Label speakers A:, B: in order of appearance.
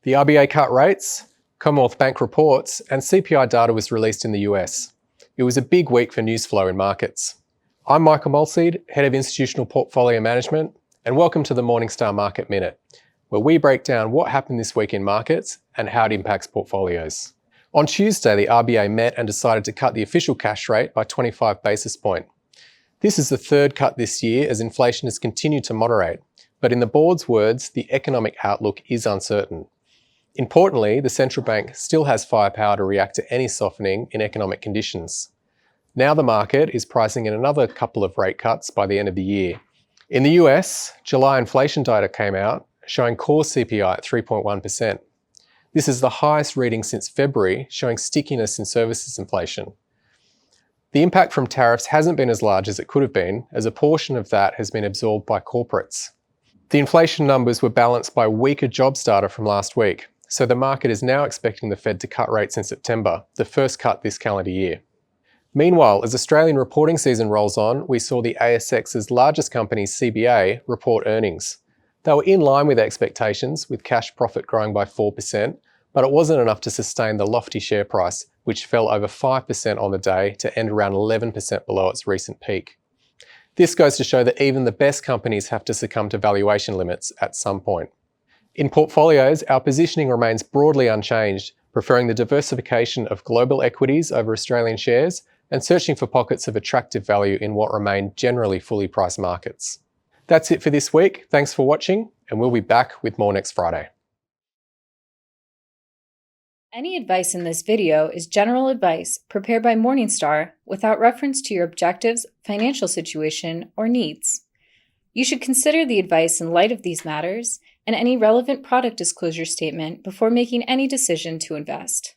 A: The RBA cut rates, Commonwealth Bank reports, and CPI data was released in the US. It was a big week for news flow in markets. I'm Michael Mulseed, Head of Institutional Portfolio Management, and welcome to the Morningstar Market Minute, where we break down what happened this week in markets and how it impacts portfolios. On Tuesday, the RBA met and decided to cut the official cash rate by 25 basis points. This is the third cut this year as inflation has continued to moderate, but in the board's words, the economic outlook is uncertain. Importantly, the central bank still has firepower to react to any softening in economic conditions. Now the market is pricing in another couple of rate cuts by the end of the year. In the US, July inflation data came out showing core CPI at 3.1%. This is the highest reading since February, showing stickiness in services inflation. The impact from tariffs hasn't been as large as it could have been, as a portion of that has been absorbed by corporates. The inflation numbers were balanced by weaker jobs data from last week, so the market is now expecting the Fed to cut rates in September, the first cut this calendar year. Meanwhile, as Australian reporting season rolls on, we saw the ASX's largest company, CBA, report earnings. They were in line with expectations, with cash profit growing by 4%, but it wasn't enough to sustain the lofty share price, which fell over 5% on the day to end around 11% below its recent peak. This goes to show that even the best companies have to succumb to valuation limits at some point. In portfolios, our positioning remains broadly unchanged, preferring the diversification of global equities over Australian shares and searching for pockets of attractive value in what remain generally fully priced markets. That's it for this week. Thanks for watching, and we'll be back with more next Friday.
B: Any advice in this video is general advice prepared by Morningstar without reference to your objectives, financial situation, or needs. You should consider the advice in light of these matters and any relevant product disclosure statement before making any decision to invest.